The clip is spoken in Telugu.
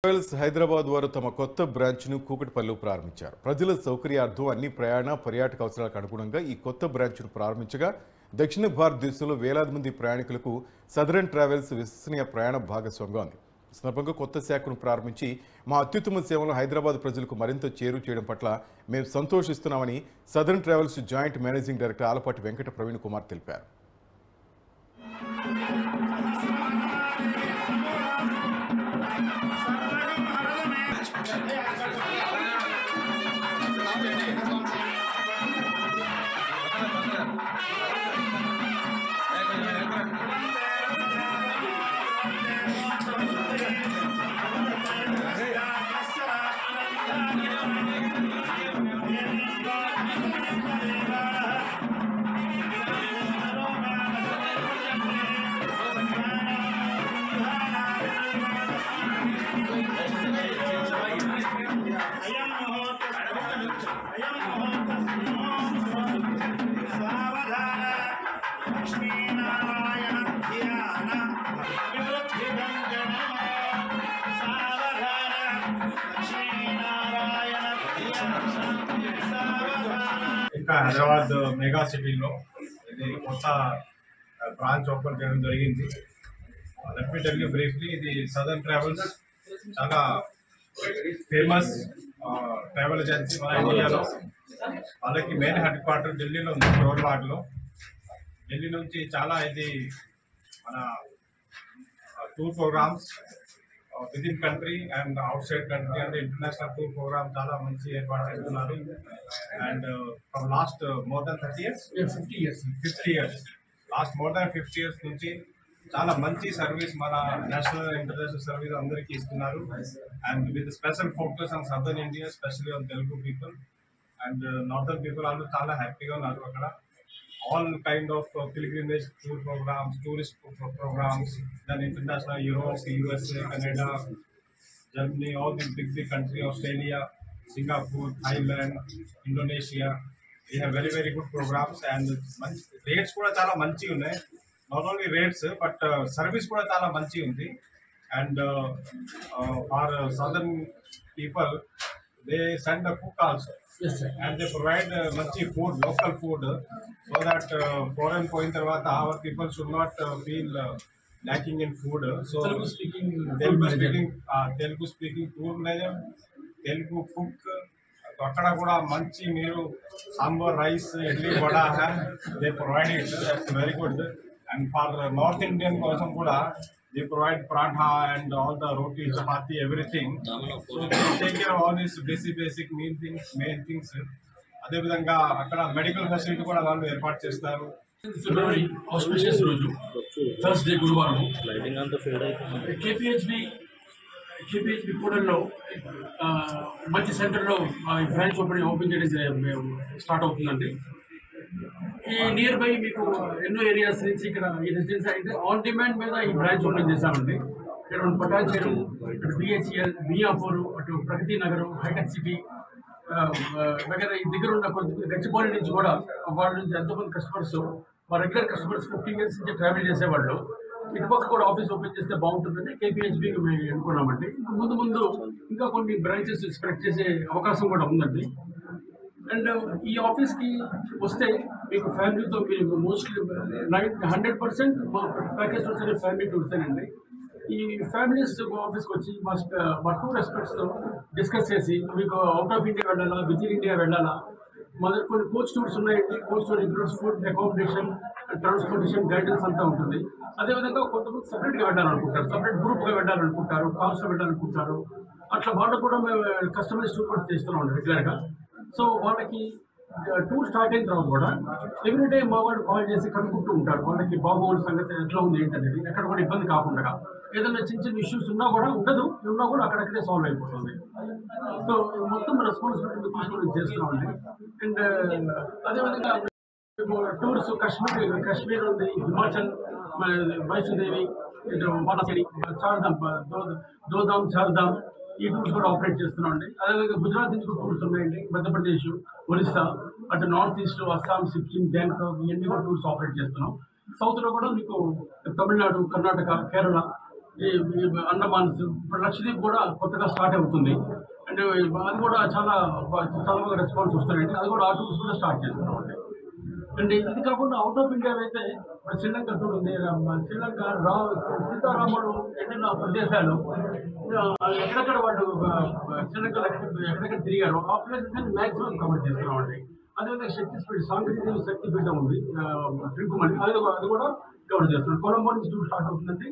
ట్రావెల్స్ హైదరాబాద్ వారు తమ కొత్త బ్రాంచ్ను కూకట్పల్లిలో ప్రారంభించారు. ప్రజల సౌకర్యార్థం అన్ని పర్యాటక అవసరాలకు అనుగుణంగా ఈ కొత్త బ్రాంచ్ను ప్రారంభించగా దక్షిణ భారతదేశంలో వేలాది మంది ప్రయాణికులకు సదరన్ ట్రావెల్స్ విశ్వసనీయ ప్రయాణ భాగస్వామిగా ఉంది. ఈ సందర్భంగా కొత్త శాఖను ప్రారంభించి మా అత్యుత్తమ సేవలను హైదరాబాద్ ప్రజలకు మరింత చేరువ చేయడం పట్ల మేము సంతోషిస్తున్నామని southern travels joint managing director Alapati Venkata Praveen Kumar తెలిపారు. ఇంకా హైదరాబాద్ మెగా సిటీలో ఇది కొత్త బ్రాంచ్ ఓపెన్ చేయడం జరిగింది. Let me tell you briefly, ఇది సదర్న్ ట్రావెల్స్ చాలా ఫేమస్ ట్రావెల్ ఏజెన్సీ మన ఇండియాలో. వాళ్ళకి మెయిన్ హెడ్ క్వార్టర్ ఢిల్లీలో ఉంది, రోడ్వాడ్లో. ఢిల్లీ నుంచి చాలా ఇది మన tour programs with in country and outside country and international tour program చాలా మంచి ఏర్పాటు చేస్తున్నారు. And from last more than 50 years last more than 50 years నుంచి చాలా మంచి సర్వీస్ మన నేషనల్ ఇంటర్నేషనల్ సర్వీస్ అందరికీ ఇస్తున్నారు. And with special focus on southern India, specially on Telugu people and northern people. అందరూ చాలా హ్యాపీగా ఉన్నారు అక్కడ. All kind of pilgrimage tour programs, tourist programs, then international, Europe, USA, Canada, Germany, all these big countries, Australia, Singapore, Thailand, Indonesia. We have very good programs and rates kuda chala manchi unnai. Not only rates but service kuda chala manchi undi. And for southern people, they send a cook also. Yes, sir. And they provide manchi food, local food, so that foreign point tarvata our people should not feel lacking in food. So Telugu speaking food manager, Telugu cook. అక్కడ కూడా మంచి మీరు sambar rice idli vada they provide it. That's very good. And for north Indian కోసం కూడా they provide paratha and all the roti, chapati, everything. So they take care of all these basic main things. అదే విధంగా అక్కడ మెడికల్ ఫెసిలిటీ కూడా వాళ్ళు ఏర్పాటు చేస్తారు. ఫిబ్రవరి ఆస్పిషియస్ రోజు థర్స్డే గురువారం కేపీహెచ్బి కూడల్లో మంచి సెంటర్లో బ్రాంచ్ ఓపెన్ చేయడం స్టార్ట్ అవుతుందండి. ఈ నియర్ బై మీకు ఎన్నో ఏరియాస్ నుంచి ఇక్కడ ఈ రెసిడెన్సీ అయితే ఆన్ డిమాండ్ మీద ఈ బ్రాంచ్ ఓపెన్ చేశామండి. ఇక్కడ పటాన్చేరు, ఇటు బిహెచ్ఎల్, మియాపూర్, అటు ప్రగతి నగర్, హైటెక్ సిటీ దగ్గర ఈ దగ్గర ఉన్న కొంత గచ్చిబౌలి నుంచి కూడా వాళ్ళ నుంచి ఎంతోమంది కస్టమర్స్, మా రెగ్యులర్ కస్టమర్స్ 15 years నుంచి ట్రావెల్ చేసేవాళ్ళు ఇటుపక్క కూడా ఆఫీస్ ఓపెన్ చేస్తే బాగుంటుందని కేపీహెచ్బికి మేము అనుకున్నామండి. ముందు ఇంకా కొన్ని బ్రాంచెస్ స్ప్రెడ్ చేసే అవకాశం కూడా ఉందండి. అండ్ ఈ ఆఫీస్కి వస్తే మీకు ఫ్యామిలీతో మీరు మోస్ట్లీ 100% మా ప్యాకేజ్ వచ్చే ఫ్యామిలీ టూర్సేనండి. ఈ ఫ్యామిలీస్ ఆఫీస్కి వచ్చి మా టూర్ ఎక్స్పర్ట్స్తో డిస్కస్ చేసి మీకు అవుట్ ఆఫ్ ఇండియా వెళ్ళాలా, విత్ ఇన్ ఇండియా వెళ్ళాలా, మన కొన్ని కోచ్ టూర్స్ ఉన్నాయండి. Coach tour includes food, accommodation, transportation, guidance అంతా ఉంటుంది. అదేవిధంగా కొంతమంది సపరేట్గా వెళ్ళాలనుకుంటారు, సపరేట్ గ్రూప్గా వెళ్ళాలనుకుంటారు, కార్స్లో వెళ్ళాలనుకుంటారు. అట్లా వాళ్ళు కూడా మేము కస్టమైజ్ టూర్ కూడా చేస్తున్నాం రెగ్యులర్గా. సో వాళ్ళకి టూర్ స్టార్ట్ అయిన తర్వాత కూడా ఎవ్రీడే మా వాళ్ళు కాల్ చేసి కనుక్కుంటూ ఉంటారు వాళ్ళకి బాగోగుల సంగతి ఎట్లా ఉంది ఏంటనేది. ఎక్కడ కూడా ఇబ్బంది కాకుండా ఏదైనా చిన్న ఇష్యూస్ ఉన్నా కూడా ఉన్నా కూడా అక్కడక్కడే సాల్వ్ అయిపోతుంది. సో మొత్తం రెస్పాన్సిబిలిటీ తీసుకొని చేస్తున్నామండి. అండ్ అదేవిధంగా టూర్స్ కాశ్మీర్ ఉంది, హిమాచల్, వైష్ణోదేవి, వారణాసి, చార్ధామ్, ఈ టూర్స్ కూడా ఆపరేట్ చేస్తున్నాం అండి. అదేవిధంగా గుజరాత్ నుంచి కూడా టూర్స్ ఉన్నాయండి. మధ్యప్రదేశ్, ఒరిస్సా, అటు north east, Assam, Sikkim, Bangkok, ఇవన్నీ కూడా టూర్స్ ఆపరేట్ చేస్తున్నాం. సౌత్లో కూడా మీకు తమిళనాడు, కర్ణాటక, కేరళ, ఈ అండమాన్స్, ఇప్పుడు లక్షద్వీప్ కూడా కొత్తగా స్టార్ట్ అవుతుంది. అండ్ అది కూడా చాలా బాగా రెస్పాన్స్ వస్తున్నాయండి. అది కూడా ఆ టూర్స్ కూడా స్టార్ట్ చేస్తున్నామండి. అండ్ ఇది కాకుండా అవుట్ ఆఫ్ ఇండియా అయితే శ్రీలంక టూర్ ఉంది. శ్రీలంక సీతారాముడు వెళ్ళిన ప్రదేశాలు ఎక్కడెక్కడ వాళ్ళు శ్రీలంకలో ఎక్కడెక్కడ తిరిగారు ఆ ప్లేసెస్ అని మ్యాక్సిమం కవర్ చేస్తున్నామండి. అదేవిధంగా శక్తిపీఠ సాంకేతిక శక్తిపీఠం ఉంది ట్రిపుమని, అది కూడా కవర్ చేస్తున్నాం. కొలంబో నుంచి టూర్ స్టార్ట్ అవుతుందండి.